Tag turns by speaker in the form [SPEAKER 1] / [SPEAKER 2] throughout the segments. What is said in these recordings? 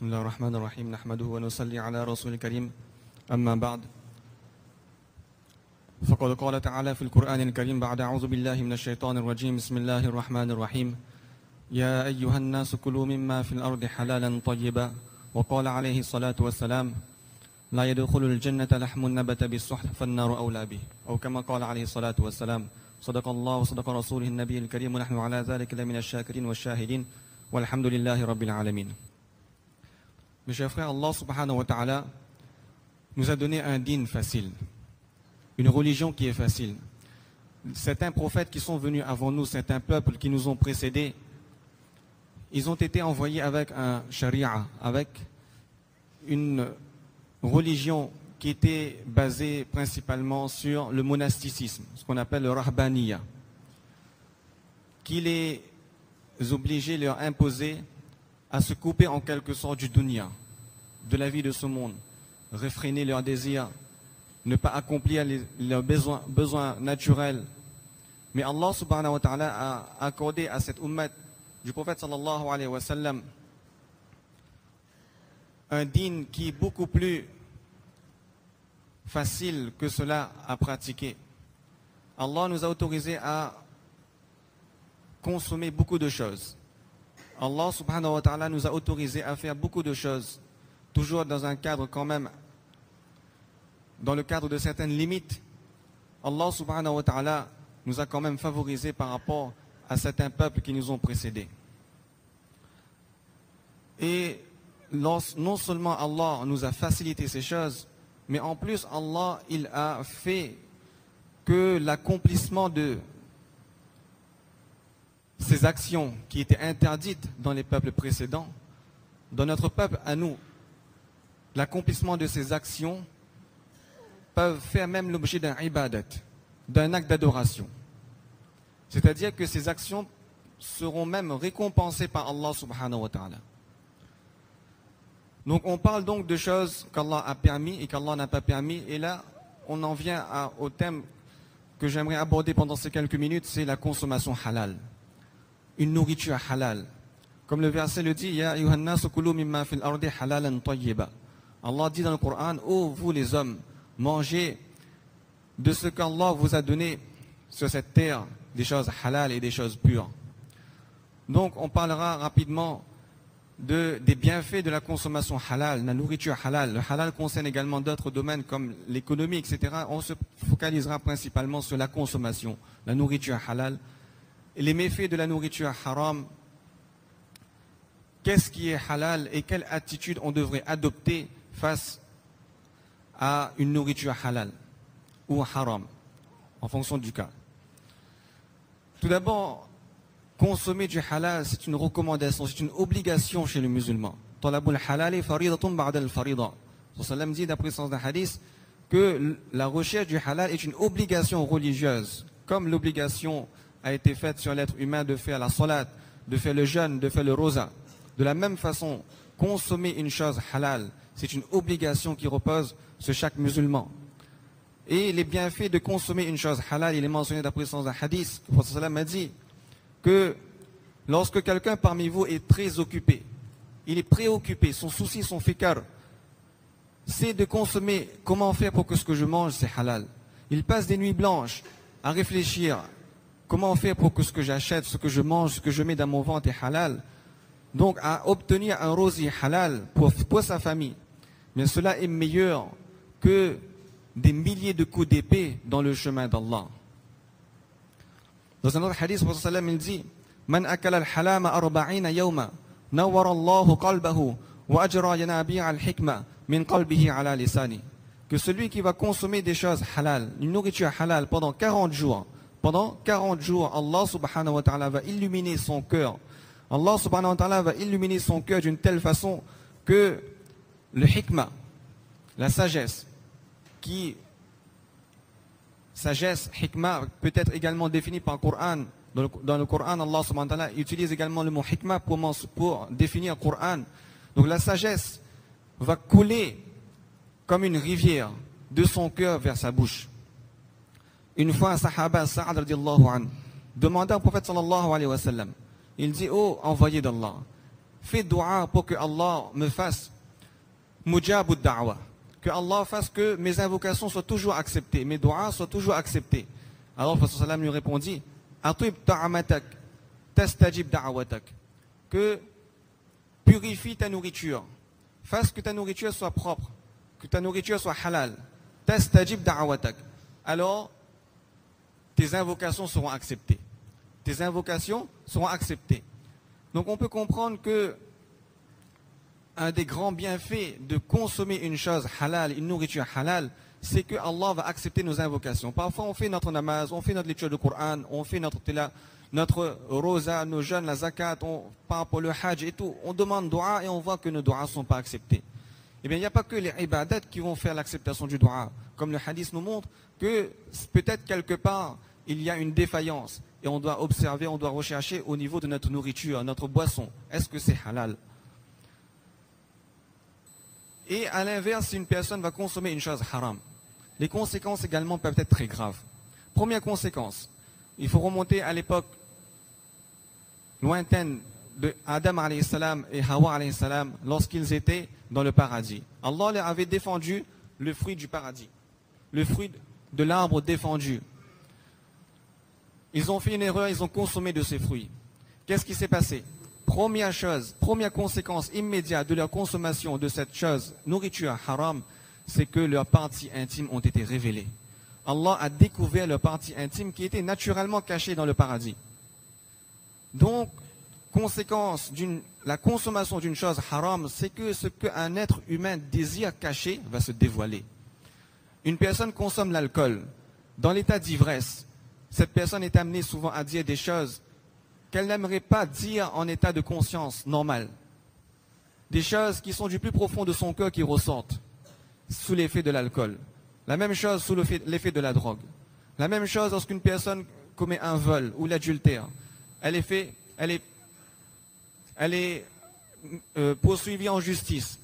[SPEAKER 1] بسم الله الرحمن الرحيم نحمده ونصلي على رسول الكريم أما بعد فقد قال تعالى في القرآن الكريم بعد أعوذ بالله من الشيطان الرجيم بسم الله الرحمن الرحيم يا أيها الناس كلوا مما في الأرض حلالا طيبا وقال عليه الصلاة والسلام لا يدخل الجنة لحم النبت بالسحت فالنار أولى به أو كما قال عليه الصلاة والسلام صدق الله وصدق رسوله النبي الكريم ونحن على ذلك لمن الشاكرين والشاهدين والحمد لله رب العالمين. Mes chers frères, Allah subhanahu wa ta'ala nous a donné un dîn facile, une religion qui est facile. Certains prophètes qui sont venus avant nous, certains peuples qui nous ont précédés, ils ont été envoyés avec un sharia, avec une religion qui était basée principalement sur le monasticisme, ce qu'on appelle le rahbaniya, qui les obligeait, leur imposait à se couper en quelque sorte du dunya, de la vie de ce monde, réfréner leurs désirs, ne pas accomplir leurs besoins naturels. Mais Allah subhanahu wa ta'ala a accordé à cette ummat du prophète sallallahu alayhi wa sallam un dîn qui est beaucoup plus facile que cela à pratiquer. Allah nous a autorisé à consommer beaucoup de choses. Allah subhanahu wa ta'ala nous a autorisé à faire beaucoup de choses, toujours dans un cadre quand même, dans le cadre de certaines limites. Allah subhanahu wa ta'ala nous a quand même favorisé par rapport à certains peuples qui nous ont précédés. Et non seulement Allah nous a facilité ces choses, mais en plus Allah il a fait que l'accomplissement de ces actions qui étaient interdites dans les peuples précédents, dans notre peuple à nous, l'accomplissement de ces actions peuvent faire même l'objet d'un ibadat, d'un acte d'adoration. C'est-à-dire que ces actions seront même récompensées par Allah subhanahu wa ta'ala. Donc on parle donc de choses qu'Allah a permis et qu'Allah n'a pas permis, et là on en vient au thème que j'aimerais aborder pendant ces quelques minutes, c'est la consommation halal. Une nourriture halal. Comme le verset le dit, Ya ayyuhan nasu kulu mimma fil ardi halalan tayyiba. Allah dit dans le Coran, ô vous les hommes, mangez de ce qu'Allah vous a donné sur cette terre, des choses halal et des choses pures. Donc on parlera rapidement des bienfaits de la consommation halal, la nourriture halal. Le halal concerne également d'autres domaines comme l'économie, etc. On se focalisera principalement sur la consommation, la nourriture halal. Et les méfaits de la nourriture haram, qu'est-ce qui est halal et quelle attitude on devrait adopter face à une nourriture halal ou haram, en fonction du cas. Tout d'abord, consommer du halal, c'est une recommandation, c'est une obligation chez les musulmans. Talabul halali faridatun ba'da al-farida. Sallam dit d'après le sens d'un hadith que la recherche du halal est une obligation religieuse, comme l'obligation a été faite sur l'être humain de faire la salat, de faire le jeûne, de faire le rosa. De la même façon, consommer une chose halal, c'est une obligation qui repose sur chaque musulman. Et les bienfaits de consommer une chose halal, il est mentionné d'après le sens d'un hadith. Le prophète sallam a dit que lorsque quelqu'un parmi vous est très occupé, il est préoccupé, son souci, son fikar, c'est de consommer, comment faire pour que ce que je mange, c'est halal. Il passe des nuits blanches à réfléchir, comment faire pour que ce que j'achète, ce que je mange, ce que je mets dans mon ventre est halal. Donc à obtenir un rosier halal pour sa famille. Mais cela est meilleur que des milliers de coups d'épée dans le chemin d'Allah. Dans un autre hadith, le prophète sallam il dit Man akala al-halama arba'ina yawma nawwara Allahu qalbahu wa ajra yanabi'a al-hikma min qalbihi ala lisani. Que celui qui va consommer des choses halal, une nourriture halal pendant 40 jours, Allah subhanahu wa ta'ala va illuminer son cœur. Allah subhanahu wa ta'ala va illuminer son cœur d'une telle façon que le hikma, la sagesse, hikma peut être également définie par le Coran. Dans le Coran, Allah subhanahu wa ta'ala utilise également le mot hikma pour définir le Coran. Donc la sagesse va couler comme une rivière de son cœur vers sa bouche. Une fois un sahaba, Sa'ad radiallahu anhu, demanda au prophète sallallahu alayhi wa sallam, il dit, oh envoyé d'Allah, fais dua pour que Allah me fasse mujabud da'wa, que Allah fasse que mes invocations soient toujours acceptées, mes duas soient toujours acceptés. Alors le prophète sallam lui répondit, atib ta'amatak, tastajib da'awatak, que purifie ta nourriture, fasse que ta nourriture soit propre, que ta nourriture soit halal, tastajib da'awatak, alors tes invocations seront acceptées. Tes invocations seront acceptées. Donc on peut comprendre que un des grands bienfaits de consommer une chose halal, une nourriture halal, c'est que Allah va accepter nos invocations. Parfois on fait notre namaz, on fait notre lecture du Coran, on fait notre rosa, nos jeûnes, la zakat, par rapport au hajj et tout, on demande dua et on voit que nos duas ne sont pas acceptés. Eh bien il n'y a pas que les ibadat qui vont faire l'acceptation du dua. Comme le hadith nous montre que peut-être quelque part il y a une défaillance et on doit observer, on doit rechercher au niveau de notre nourriture, notre boisson. Est-ce que c'est halal? Et à l'inverse, si une personne va consommer une chose haram, les conséquences également peuvent être très graves. Première conséquence, il faut remonter à l'époque lointaine de Adam alayhi salam et Hawa alayhi salam lorsqu'ils étaient dans le paradis. Allah leur avait défendu le fruit du paradis, le fruit de l'arbre défendu. Ils ont fait une erreur, ils ont consommé de ces fruits. Qu'est-ce qui s'est passé? Première chose, première conséquence immédiate de leur consommation de cette chose, nourriture haram, c'est que leurs parties intimes ont été révélées. Allah a découvert leurs parties intimes qui étaient naturellement cachées dans le paradis. Donc, conséquence de la consommation d'une chose haram, c'est que ce qu'un être humain désire cacher va se dévoiler. Une personne consomme l'alcool. Dans l'état d'ivresse, cette personne est amenée souvent à dire des choses qu'elle n'aimerait pas dire en état de conscience normal. Des choses qui sont du plus profond de son cœur qui ressortent sous l'effet de l'alcool. La même chose sous l'effet de la drogue. La même chose lorsqu'une personne commet un vol ou l'adultère. Elle est poursuivie en justice.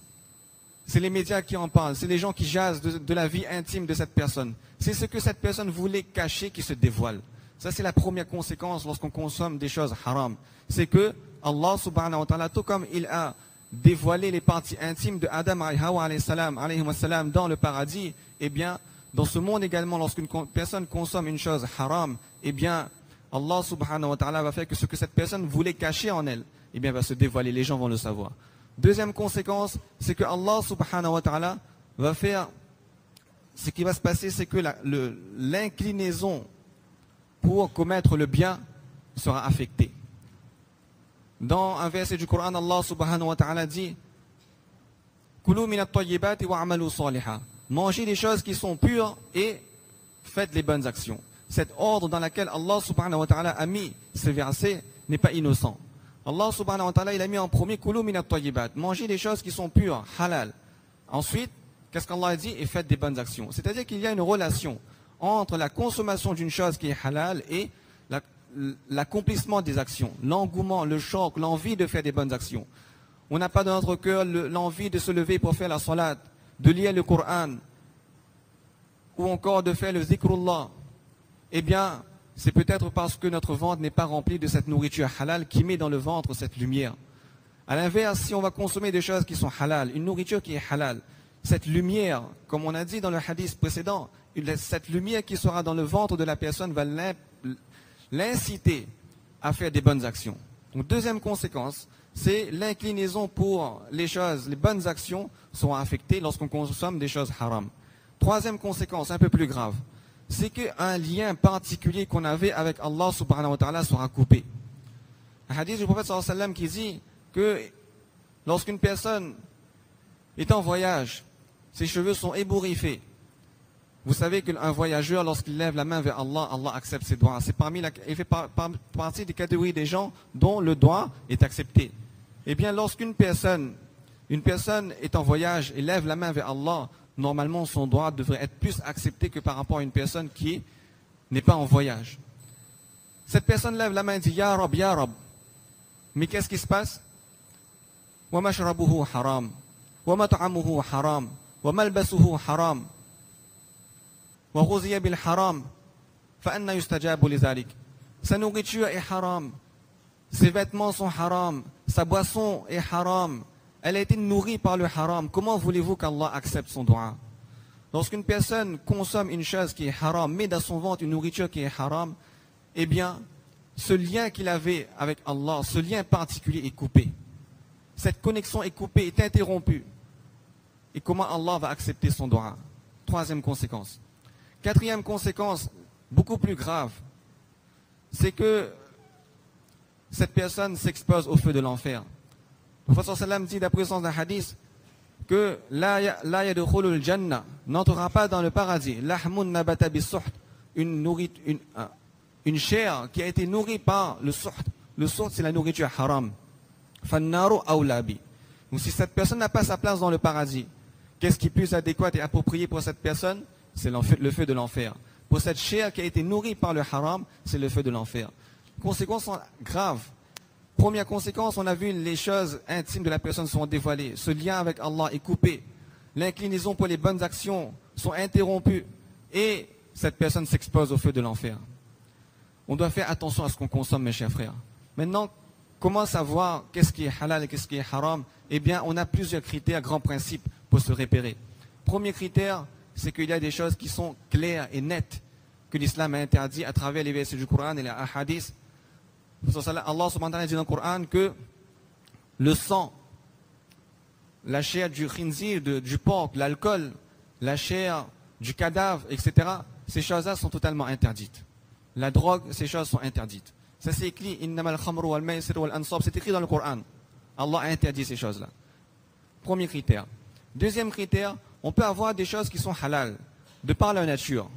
[SPEAKER 1] C'est les médias qui en parlent, c'est les gens qui jasent de la vie intime de cette personne. C'est ce que cette personne voulait cacher qui se dévoile. Ça, c'est la première conséquence lorsqu'on consomme des choses haram. C'est que Allah subhanahu wa ta'ala, tout comme il a dévoilé les parties intimes de Adam et Hawa alayhi salam dans le paradis, eh bien, dans ce monde également, lorsqu'une personne consomme une chose haram, eh bien, Allah subhanahu wa ta'ala va faire que ce que cette personne voulait cacher en elle, eh bien, va se dévoiler, les gens vont le savoir. Deuxième conséquence, c'est que Allah subhanahu wa ta'ala va faire, ce qui va se passer, c'est que l'inclinaison pour commettre le bien sera affectée. Dans un verset du Coran, Allah subhanahu wa ta'ala dit Kulu min at-tayyibati wa'amalu saliha. Mangez des choses qui sont pures et faites les bonnes actions. Cet ordre dans lequel Allah subhanahu wa ta'ala a mis ces versets n'est pas innocent. Allah subhanahu wa ta'ala il a mis en premier Kulu min at-tayyibat. Mangez des choses qui sont pures, halal. Ensuite, qu'est-ce qu'Allah a dit? Et faites des bonnes actions. C'est-à-dire qu'il y a une relation entre la consommation d'une chose qui est halal et l'accomplissement des actions, l'engouement, le choc, l'envie de faire des bonnes actions. On n'a pas dans notre cœur l'envie de se lever pour faire la salat, de lire le Coran, ou encore de faire le zikrullah. Eh bien, c'est peut-être parce que notre ventre n'est pas rempli de cette nourriture halal qui met dans le ventre cette lumière. A l'inverse, si on va consommer des choses qui sont halal, une nourriture qui est halal, cette lumière, comme on a dit dans le hadith précédent, cette lumière qui sera dans le ventre de la personne va l'inciter à faire des bonnes actions. Donc deuxième conséquence, c'est l'inclinaison pour les choses, les bonnes actions sont affectées lorsqu'on consomme des choses haram. Troisième conséquence, un peu plus grave, c'est qu'un lien particulier qu'on avait avec Allah subhanahu wa ta'ala sera coupé. Un hadith du prophète sallallahu alayhi wa sallam qui dit que lorsqu'une personne est en voyage, ses cheveux sont ébouriffés. Vous savez qu'un voyageur, lorsqu'il lève la main vers Allah, Allah accepte ses doigts. Il fait partie des catégories des gens dont le doigt est accepté. Eh bien, lorsqu'une personne est en voyage et lève la main vers Allah, normalement son doigt devrait être plus accepté que par rapport à une personne qui n'est pas en voyage. Cette personne lève la main et dit Ya Rab, Ya Rab. Mais qu'est-ce qui se passe? Wa mashrabuhu haram, wa mat'amuhu haram, wa malbasuhu haram. وغذي بالحرام فأنا يستجاب لذلك. Sa nourriture est haram, ses vêtements sont haram, sa boisson est haram, elle a été nourrie par le haram. Comment voulez-vous qu'Allah accepte son dua? Lorsqu'une personne consomme une chose qui est haram, met dans son ventre une nourriture qui est haram, eh bien, ce lien qu'il avait avec Allah, ce lien particulier est coupé. Cette connexion est coupée, est interrompue. Et comment Allah va accepter son dua? Troisième conséquence. Quatrième conséquence, beaucoup plus grave, c'est que cette personne s'expose au feu de l'enfer. Le prophète sallam dit d'après son hadith que la yadkhulul jannah n'entrera pas dans le paradis. Lahmun nabata bis-suht, une chair qui a été nourrie par le suht. Le suht, c'est la nourriture haram. Fannaru awlabi. Donc si cette personne n'a pas sa place dans le paradis, qu'est-ce qui est plus adéquat et approprié pour cette personne? C'est le feu de l'enfer. Pour cette chair qui a été nourrie par le haram, c'est le feu de l'enfer. Les conséquences sont graves. Première conséquence, on a vu les choses intimes de la personne sont dévoilées. Ce lien avec Allah est coupé. L'inclinaison pour les bonnes actions sont interrompues. Et cette personne s'expose au feu de l'enfer. On doit faire attention à ce qu'on consomme, mes chers frères. Maintenant, comment savoir qu'est-ce qui est halal et qu'est-ce qui est haram? Eh bien, on a plusieurs critères, grands principes pour se repérer. Premier critère, c'est qu'il y a des choses qui sont claires et nettes que l'islam a interdit à travers les versets du Coran et les hadiths. Allah subhanahu wa ta'ala dit dans le Coran que le sang, la chair du khinzir, du porc, l'alcool, la chair du cadavre, etc., ces choses-là sont totalement interdites. La drogue, ces choses sont interdites. Ça c'est écrit, innamal khamru wal maisir wal ansab, c'est écrit dans le Coran. Allah a interdit ces choses-là. Premier critère. Deuxième critère, on peut avoir des choses qui sont halal, de par leur nature.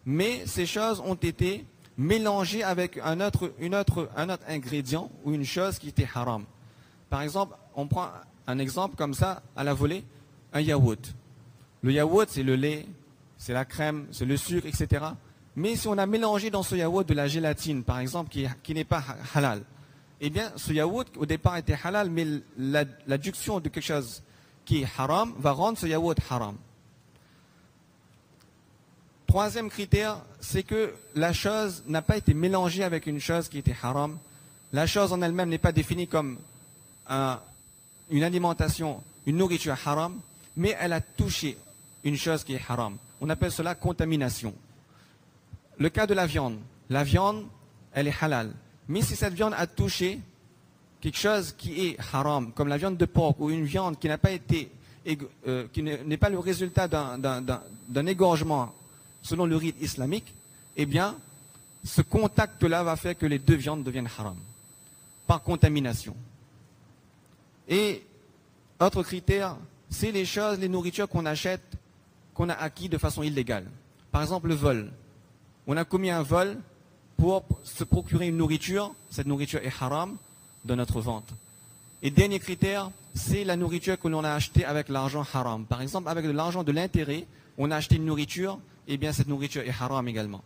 [SPEAKER 1] Mais ces choses ont été mélangées avec un autre ingrédient ou une chose qui était haram. Par exemple, on prend un exemple comme ça, à la volée, un yaourt. Le yaourt, c'est le lait, c'est la crème, c'est le sucre, etc. Mais si on a mélangé dans ce yaourt de la gélatine, par exemple, qui n'est pas halal, eh bien, ce yaourt, au départ, était halal, mais l'adduction de quelque chose qui est haram va rendre ce yaourt haram. Troisième critère, c'est que la chose n'a pas été mélangée avec une chose qui était haram. La chose en elle-même n'est pas définie comme une alimentation, une nourriture haram, mais elle a touché une chose qui est haram. On appelle cela contamination. Le cas de la viande, elle est halal. Mais si cette viande a touché quelque chose qui est haram, comme la viande de porc ou une viande qui n'a pas été, qui n'est pas le résultat d'un égorgement selon le rite islamique, eh bien, ce contact-là va faire que les deux viandes deviennent haram, par contamination. Et autre critère, c'est les choses, les nourritures qu'on achète, qu'on a acquis de façon illégale. Par exemple, le vol. On a commis un vol pour se procurer une nourriture, cette nourriture est haram dans notre vente. Et dernier critère, c'est la nourriture que l'on a achetée avec l'argent haram. Par exemple, avec de l'argent de l'intérêt, on a acheté une nourriture, eh bien cette nourriture est haram également.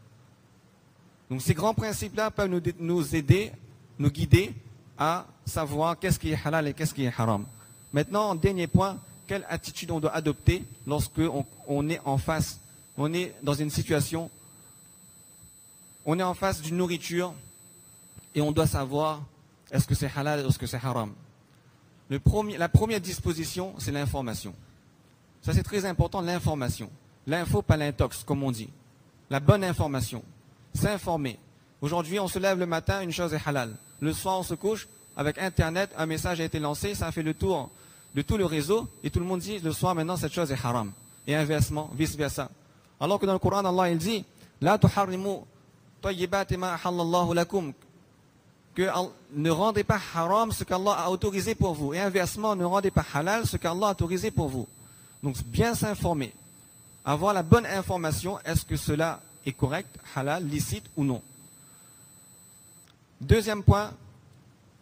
[SPEAKER 1] Donc ces grands principes-là peuvent nous aider, nous guider à savoir qu'est-ce qui est halal et qu'est-ce qui est haram. Maintenant, dernier point, quelle attitude on doit adopter lorsque on est en face, on est dans une situation, on est en face d'une nourriture et on doit savoir est-ce que c'est halal ou est-ce que c'est haram. La première disposition, c'est l'information. Ça c'est très important, l'information. L'info, pas l'intox, comme on dit. La bonne information. S'informer. Aujourd'hui, on se lève le matin, une chose est halal. Le soir, on se couche, avec Internet, un message a été lancé, ça a fait le tour de tout le réseau, et tout le monde dit, le soir, maintenant, cette chose est haram. Et inversement, vice-versa. Alors que dans le Coran, Allah, il dit, La tuharrimu tayyibati ma halallahu lakum. Que ne rendez pas haram ce qu'Allah a autorisé pour vous. Et inversement, ne rendez pas halal ce qu'Allah a autorisé pour vous. Donc, bien s'informer. Avoir la bonne information, est-ce que cela est correct, halal, licite ou non. Deuxième point,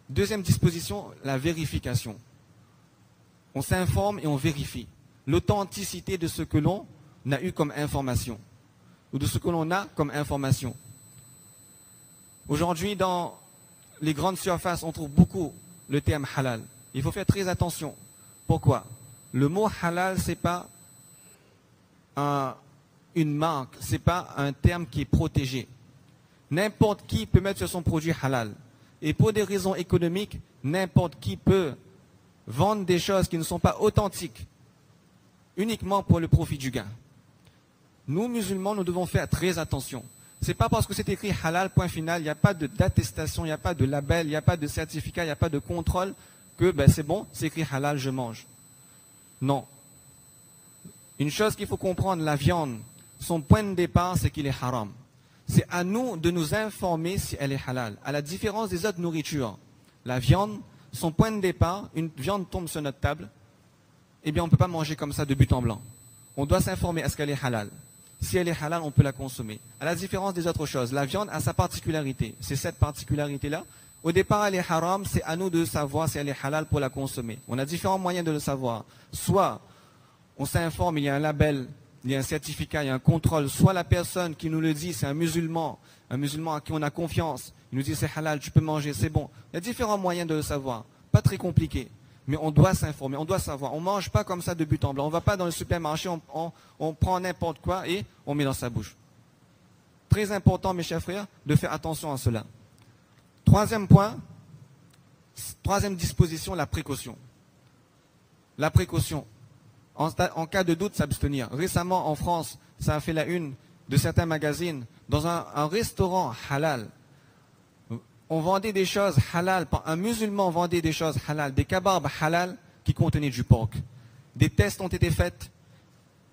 [SPEAKER 1] deuxième disposition, la vérification. On s'informe et on vérifie l'authenticité de ce que l'on a eu comme information ou de ce que l'on a comme information. Aujourd'hui, dans les grandes surfaces, on trouve beaucoup le terme halal. Il faut faire très attention. Pourquoi? Le mot halal, c'est pas une marque, c'est pas un terme qui est protégé. N'importe qui peut mettre sur son produit halal. Et pour des raisons économiques, n'importe qui peut vendre des choses qui ne sont pas authentiques, uniquement pour le profit du gain. Nous, musulmans, nous devons faire très attention. C'est pas parce que c'est écrit halal, point final, il n'y a pas d'attestation, il n'y a pas de label, il n'y a pas de certificat, il n'y a pas de contrôle que c'est bon, c'est écrit halal, je mange. Non. Une chose qu'il faut comprendre, la viande, son point de départ, c'est qu'il est haram. C'est à nous de nous informer si elle est halal. À la différence des autres nourritures, la viande, son point de départ, une viande tombe sur notre table, eh bien on ne peut pas manger comme ça de but en blanc. On doit s'informer, est-ce qu'elle est halal? Si elle est halal, on peut la consommer. À la différence des autres choses, la viande a sa particularité. C'est cette particularité-là. Au départ, elle est haram, c'est à nous de savoir si elle est halal pour la consommer. On a différents moyens de le savoir. Soit on s'informe, il y a un label, il y a un certificat, il y a un contrôle. Soit la personne qui nous le dit, c'est un musulman à qui on a confiance. Il nous dit c'est halal, tu peux manger, c'est bon. Il y a différents moyens de le savoir. Pas très compliqué. Mais on doit s'informer, on doit savoir. On ne mange pas comme ça de but en blanc. On ne va pas dans le supermarché, on prend n'importe quoi et on met dans sa bouche. Très important, mes chers frères, de faire attention à cela. Troisième point, troisième disposition, la précaution. La précaution. En cas de doute, s'abstenir. Récemment, en France, ça a fait la une de certains magazines. Dans un restaurant halal, on vendait des choses halal, un musulman vendait des choses halal, des kebabs halal qui contenaient du porc. Des tests ont été faits,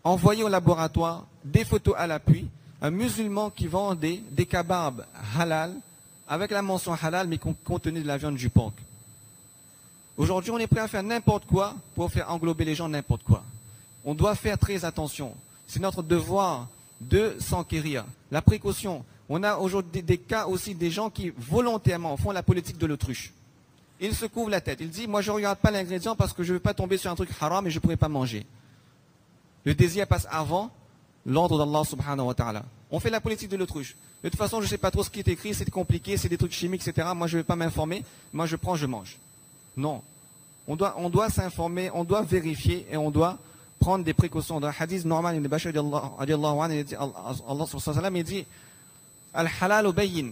[SPEAKER 1] envoyés au laboratoire, des photos à l'appui. Un musulman qui vendait des kebabs halal, avec la mention halal, mais qui contenaient de la viande du porc. Aujourd'hui, on est prêt à faire n'importe quoi pour faire englober les gens n'importe quoi. On doit faire très attention. C'est notre devoir de s'enquérir. La précaution. On a aujourd'hui des cas aussi des gens qui volontairement font la politique de l'autruche. Ils se couvrent la tête. Ils disent, moi je ne regarde pas l'ingrédient parce que je ne veux pas tomber sur un truc haram et je ne pourrai pas manger. Le désir passe avant l'ordre d'Allah subhanahu wa ta'ala. On fait la politique de l'autruche. De toute façon, je ne sais pas trop ce qui est écrit, c'est compliqué, c'est des trucs chimiques, etc. Moi je ne vais pas m'informer. Moi je prends, je mange. Non. On doit s'informer, on doit vérifier et on doit prendre des précautions. Dans le hadith Norman ibn Bashir, Allah dit Al-halal bayyin,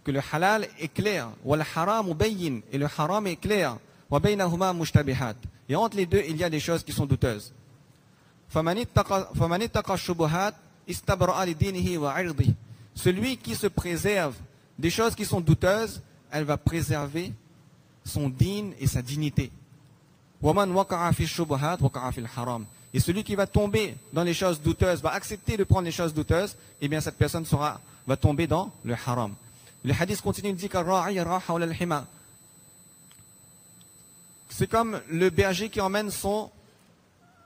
[SPEAKER 1] que le halal est clair, wal haram bayyin, et le haram est clair, wa baynahuma mushtabihat. Et entre les deux, il y a des choses qui sont douteuses. Faman ittaqa shubuhat istabra'a li dinihi wa 'irdihi. Celui qui se préserve des choses qui sont douteuses, elle va préserver son din et sa dignité. Waman waqa'a fi shubuhat waqa'a fil haram. Et celui qui va tomber dans les choses douteuses, va accepter de prendre les choses douteuses, eh bien cette personne va tomber dans le haram. Le hadith continue, il dit c'est comme le berger qui emmène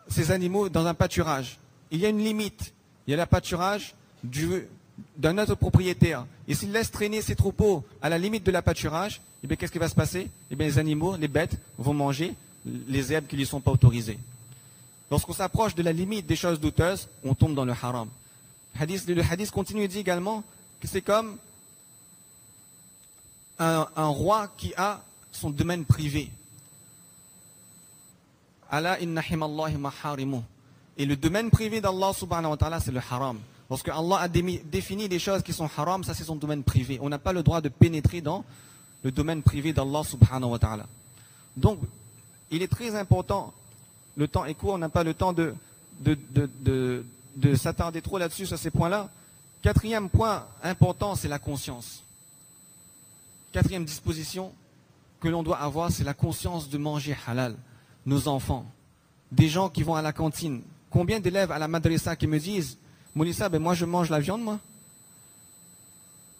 [SPEAKER 1] ses animaux dans un pâturage. Il y a une limite. Il y a le pâturage d'un autre propriétaire. Et s'il laisse traîner ses troupeaux à la limite de la pâturage, eh bien qu'est-ce qui va se passer? Eh bien les animaux, les bêtes, vont manger les herbes qui ne lui sont pas autorisées. Lorsqu'on s'approche de la limite des choses douteuses, on tombe dans le haram. Le hadith continue et dit également que c'est comme un roi qui a son domaine privé. Ala inna himallahi maharimuh. Et le domaine privé d'Allah subhanahu wa ta'ala, c'est le haram. Lorsque Allah a défini des choses qui sont haram, ça c'est son domaine privé. On n'a pas le droit de pénétrer dans le domaine privé d'Allah subhanahu wa ta'ala. Donc, il est très important. Le temps est court, on n'a pas le temps de s'attarder trop là-dessus, sur ces points-là. Quatrième point important, c'est la conscience. Quatrième disposition que l'on doit avoir, c'est la conscience de manger halal. Nos enfants, des gens qui vont à la cantine. Combien d'élèves à la madrasa qui me disent, Moulissa, moi je mange la viande, moi.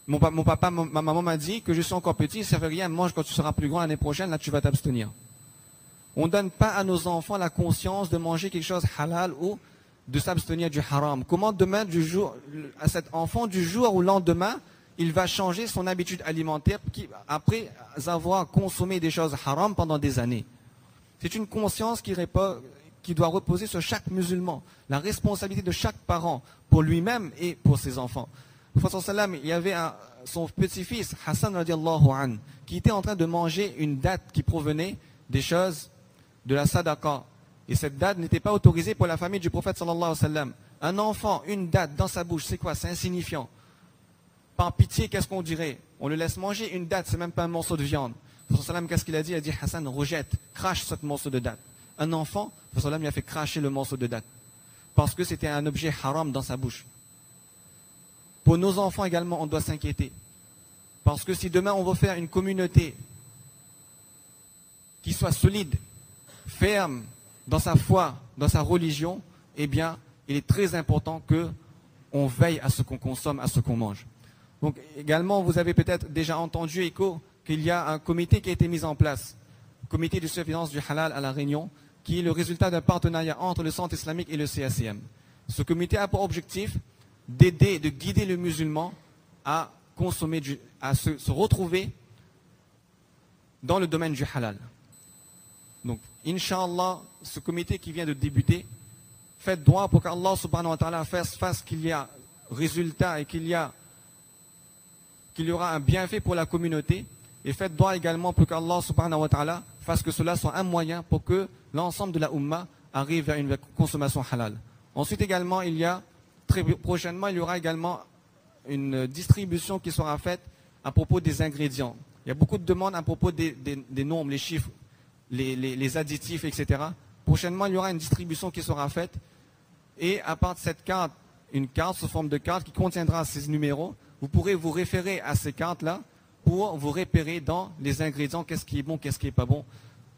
[SPEAKER 1] Mon papa, ma maman m'a dit que je suis encore petit, ça ne fait rien, mange quand tu seras plus grand l'année prochaine, là tu vas t'abstenir. On ne donne pas à nos enfants la conscience de manger quelque chose halal ou de s'abstenir du haram. Comment demain, à cet enfant, du jour au lendemain, il va changer son habitude alimentaire après avoir consommé des choses haram pendant des années? C'est une conscience qui doit reposer sur chaque musulman. La responsabilité de chaque parent pour lui-même et pour ses enfants. Le Prophète sallam, il y avait son petit-fils, Hassan radiallahu an, qui était en train de manger une date qui provenait des choses de la sadaqa. Et cette date n'était pas autorisée pour la famille du prophète sallallahu alayhi wa sallam. Un enfant, une date dans sa bouche, c'est quoi? C'est insignifiant. par pitié, qu'est-ce qu'on dirait? On le laisse manger une date, c'est même pas un morceau de viande. Le Prophète, qu'est-ce qu'il a dit? Il a dit, Hassan, rejette, crache ce morceau de date. Un enfant, le Prophète lui a fait cracher le morceau de date. Parce que c'était un objet haram dans sa bouche. Pour nos enfants également, on doit s'inquiéter. Parce que si demain on veut faire une communauté qui soit solide, ferme dans sa foi, dans sa religion, eh bien, il est très important que on veille à ce qu'on consomme, à ce qu'on mange. Donc également, vous avez peut-être déjà entendu écho qu'il y a un comité qui a été mis en place, le comité de surveillance du halal à La Réunion, qui est le résultat d'un partenariat entre le Centre islamique et le CACM. Ce comité a pour objectif d'aider, de guider le musulman à consommer, à se retrouver dans le domaine du halal. Donc, Inch'Allah, ce comité qui vient de débuter, faites droit pour qu'Allah subhanahu wa ta'ala fasse qu'il y a résultat et qu'il y aura un bienfait pour la communauté. Et faites droit également pour qu'Allah subhanahu wa ta'ala fasse que cela soit un moyen pour que l'ensemble de la Ummah arrive vers une consommation halal. Ensuite également, très prochainement, il y aura également une distribution qui sera faite à propos des ingrédients. Il y a beaucoup de demandes à propos des nombres, les chiffres, les additifs, etc. Prochainement, il y aura une distribution qui sera faite. Et à part de cette carte, une carte sous forme de carte qui contiendra ces numéros, vous pourrez vous référer à ces cartes-là pour vous repérer dans les ingrédients, qu'est-ce qui est bon, qu'est-ce qui n'est pas bon.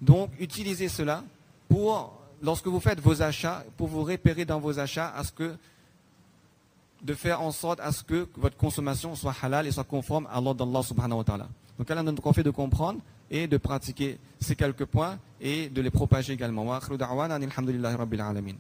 [SPEAKER 1] Donc, utilisez cela pour, lorsque vous faites vos achats, pour vous repérer dans vos achats de faire en sorte à ce que votre consommation soit halal et soit conforme à l'ordre d'Allah subhanahu wa ta'ala. Donc Allah nous confie de comprendre et de pratiquer ces quelques points et de les propager également. Wa akhiru da'wana alhamdulillahi rabbil alamin.